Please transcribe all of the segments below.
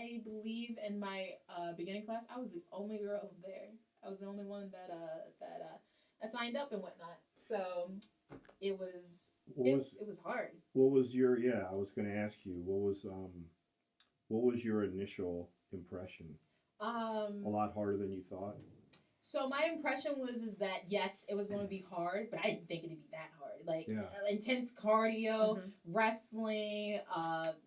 I believe in my beginning class, I was the only girl there. I was the only one that signed up and whatnot. So it was it was hard. What was your I was going to ask you what was your initial impression? A lot harder than you thought. So my impression was is that yes, it was going to be hard, but I didn't think it'd be that hard. Like intense cardio, wrestling.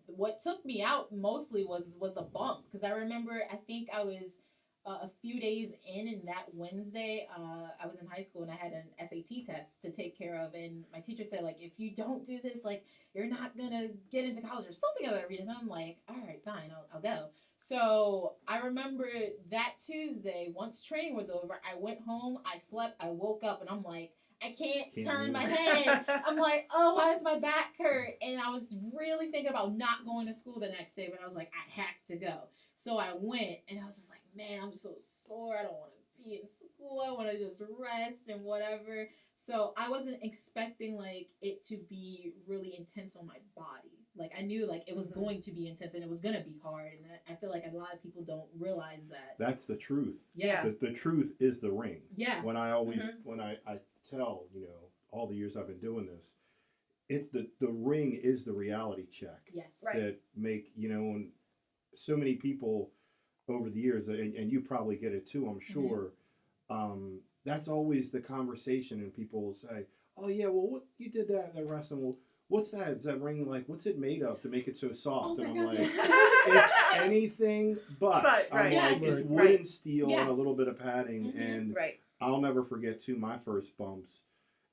What took me out mostly was the bump, because I remember I think I was a few days in, and that Wednesday I was in high school and I had an SAT test to take care of, and my teacher said like if you don't do this, like you're not gonna get into college or something of that reason. I'm like, all right, fine, I'll go. So I remember that Tuesday, once training was over, I went home, I slept, I woke up, and I'm like, I can't turn my head. I'm like, oh, why does my back hurt? And I was really thinking about not going to school the next day, but I was like, I have to go. So I went, and I was just like, man, I'm so sore. I don't want to be in school. I want to just rest and whatever. So I wasn't expecting, like, it to be really intense on my body. Like, I knew, like, it was going to be intense and it was going to be hard. And I feel like a lot of people don't realize that. That's the truth. Yeah. The truth is the ring. Yeah. When I always, when I tell, all the years I've been doing this, it's the ring is the reality check. Yes. Right. That make, and so many people over the years, and you probably get it too, I'm sure, that's always the conversation, and people will say, oh yeah, well, what you did that in the wrestling, well, what's that? Is that ring, like, what's it made of to make it so soft? Oh, and my I'm like, goodness. it's anything but. I'm right. like, Yes. it's wood and steel Yeah. and a little bit of padding, and Right. I'll never forget too my first bumps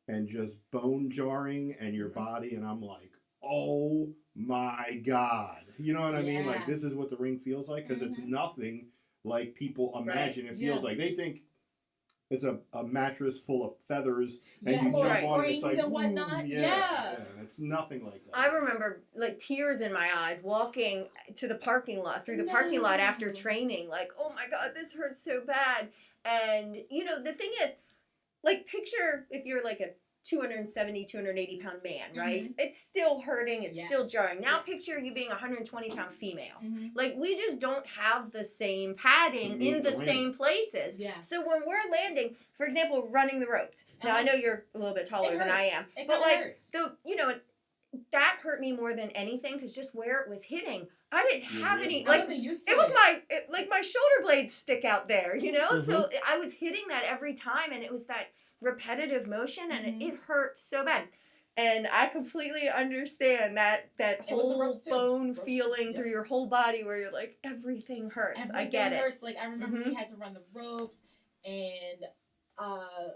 and just bone jarring and your body, and I'm like, oh my God. You know what I mean? Like, this is what the ring feels like, because it's nothing like people imagine it feels like. They think it's a mattress full of feathers, and you jump on it, it's like, and whatnot. yeah, it's nothing like that. I remember like tears in my eyes walking to the parking lot, through the parking lot after training, like, oh my God, this hurts so bad. And, the thing is, like, picture if you're like a 270, 280 pound man, right? It's still hurting. It's still jarring. Now picture you being a 120 pound female. Like, we just don't have the same padding in the same places. Yeah. So when we're landing, for example, running the ropes. Now, I know you're a little bit taller than I am. But like, hurts. that hurt me more than anything, because just where it was hitting, I didn't have any, I like, wasn't used to it was my shoulder blades stick out there, So I was hitting that every time, and it was that repetitive motion, and it hurt so bad. And I completely understand that whole bone feeling through your whole body where you're like, everything hurts. Everything I get it. hurts. Like, I remember we had to run the ropes, and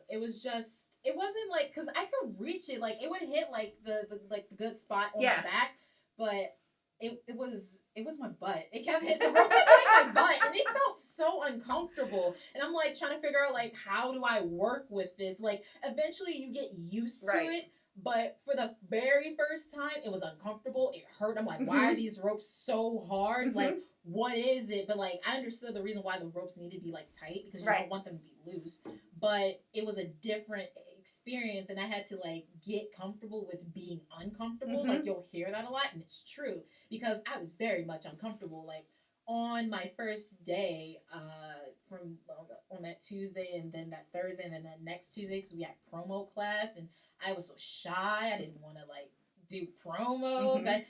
it was just, it wasn't like, because I could reach it, like, it would hit like the good spot on my back, but it was my butt. It kept hitting the rope, hitting my butt, and it felt so uncomfortable. And I'm like trying to figure out, like, how do I work with this? Like, eventually you get used to it, but for the very first time, it was uncomfortable. It hurt. I'm like, why are these ropes so hard? Like, what is it? But, like, I understood the reason why the ropes need to be, like, tight, because you don't want them to be loose. But it was a different experience, and I had to, like, get comfortable with being uncomfortable. Like, you'll hear that a lot, and it's true, because I was very much uncomfortable. Like, on my first day, on that Tuesday, and then that Thursday, and then that next Tuesday, because we had promo class, and I was so shy. I didn't want to, like, do promos.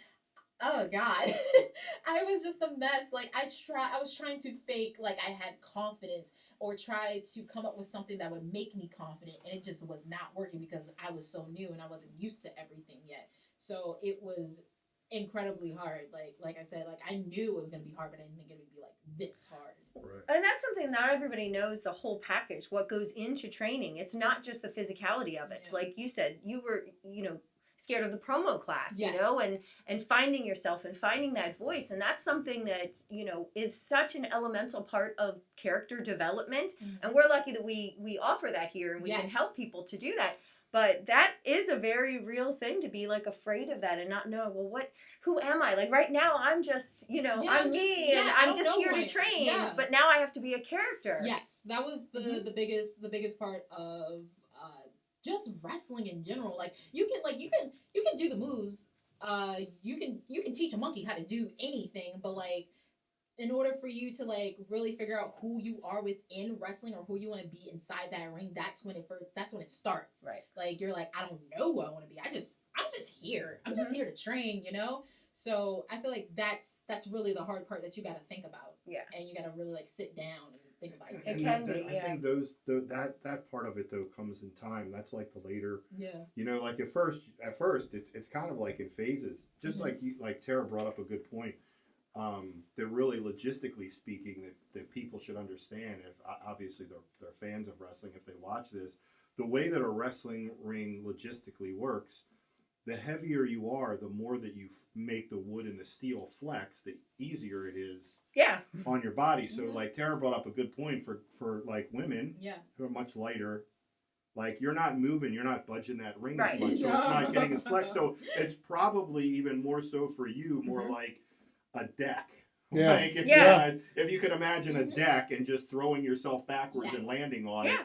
Oh God, I was just a mess. Like, I was trying to fake like I had confidence, or try to come up with something that would make me confident, and it just was not working, because I was so new and I wasn't used to everything yet. So it was incredibly hard. Like I said, like, I knew it was gonna be hard, but I didn't think it would be like this hard. Right. And that's something not everybody knows, the whole package, what goes into training. It's not just the physicality of it. Like you said, you were, scared of the promo class, and finding yourself and finding that voice. And that's something that, is such an elemental part of character development. And we're lucky that we offer that here, and we can help people to do that. But that is a very real thing, to be like afraid of that and not know, well, who am I? Like, right now I'm just, I'm me, and I'm just here to train. Yeah. But now I have to be a character. Yes, that was the biggest part of just wrestling in general. Like, you can do the moves. You can teach a monkey how to do anything, but, like, in order for you to like really figure out who you are within wrestling or who you want to be inside that ring, that's when it starts. Right. Like you're like, I don't know who I want to be. I'm just here. I'm just here to train, you know? So I feel like that's really the hard part that you got to think about. Yeah. And you got to really like sit down and think about it. It can be, I think that part of it though comes in time. That's like the later. Yeah. You know, like at first it's kind of like in phases. Just like Tara brought up a good point. That really logistically speaking that people should understand, if obviously they're fans of wrestling, if they watch this, the way that a wrestling ring logistically works, the heavier you are, the more that you make the wood and the steel flex, the easier it is on your body. So like Tara brought up a good point for like women who are much lighter. Like you're not moving, you're not budging that ring as much, so it's not getting as flex. So it's probably even more so for you, more like a deck. Yeah. Like if you could imagine a deck and just throwing yourself backwards and landing on it.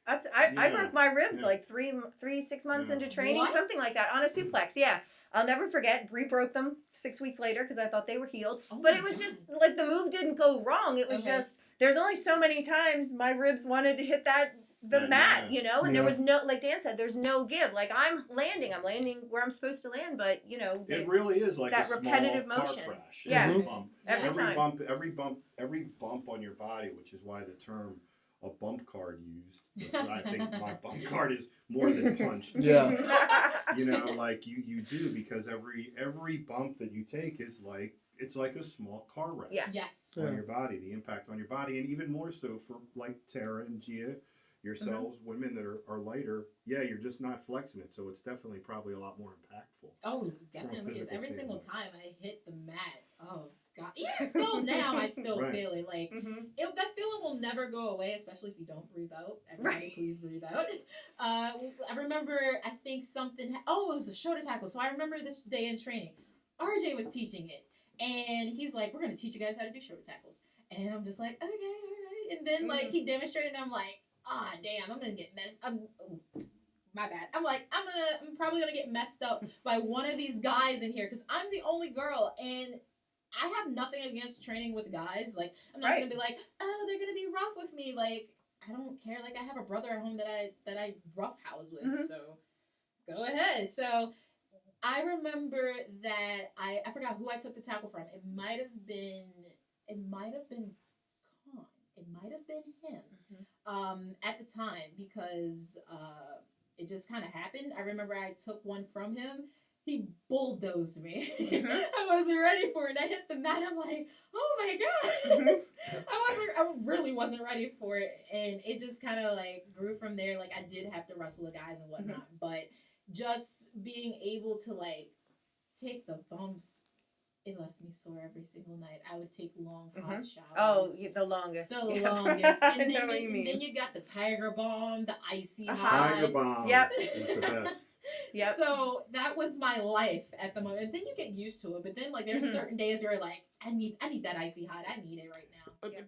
I broke my ribs like 6 months into training, something like that, on a suplex. Yeah. I'll never forget, re-broke them 6 weeks later because I thought they were healed. But it was just, like, the move didn't go wrong. It was just, there's only so many times my ribs wanted to hit the mat, you know? And there was no, like Dan said, there's no give. Like, I'm landing where I'm supposed to land, but, you know. It really is like that a repetitive small motion. Car crash. Yeah. Bump. Every time. Every bump on your body, which is why the term a bump card used. I think my bump card is more than punched. Yeah. You know, like you do, because every bump that you take is like, it's like a small car wreck. Yeah. Yes. On your body, the impact on your body, and even more so for like Tara and Gia, yourselves, women that are lighter. Yeah, you're just not flexing it, so it's definitely probably a lot more impactful. Oh, definitely is. Every single time I hit the mat, oh God, even still now, I still feel it. Like that feeling will never go away, especially if you don't breathe out. Everybody, please breathe out. I remember, I think something. It was a shoulder tackle. So I remember this day in training, RJ was teaching it, and he's like, "We're gonna teach you guys how to do shoulder tackles." And I'm just like, "Okay, all right." And then like he demonstrated, and I'm like, damn, I'm gonna get messed. My bad. I'm like, I'm probably gonna get messed up by one of these guys in here because I'm the only girl, and I have nothing against training with guys. Like, I'm not gonna be like, oh, they're gonna be rough with me. Like, I don't care. Like, I have a brother at home that I roughhouse with. So go ahead. So I remember that I forgot who I took the tackle from. It might have been Khan. It might have been him. At the time, because it just kind of happened. I remember I took one from him. He bulldozed me. I wasn't ready for it. I hit the mat. I'm like, oh my God. I really wasn't ready for it. And it just kind of like grew from there. Like I did have to wrestle with guys and whatnot. But just being able to like take the bumps, it left me sore every single night. I would take long hot showers. Oh, the longest. The longest. And then you got the Tiger Bomb, the icy hot. Tiger Bomb. Yep. It's the best. Yep. So that was my life at the moment. And then you get used to it. But then like there's certain days where like I need that icy hot. I need it right now. Yeah.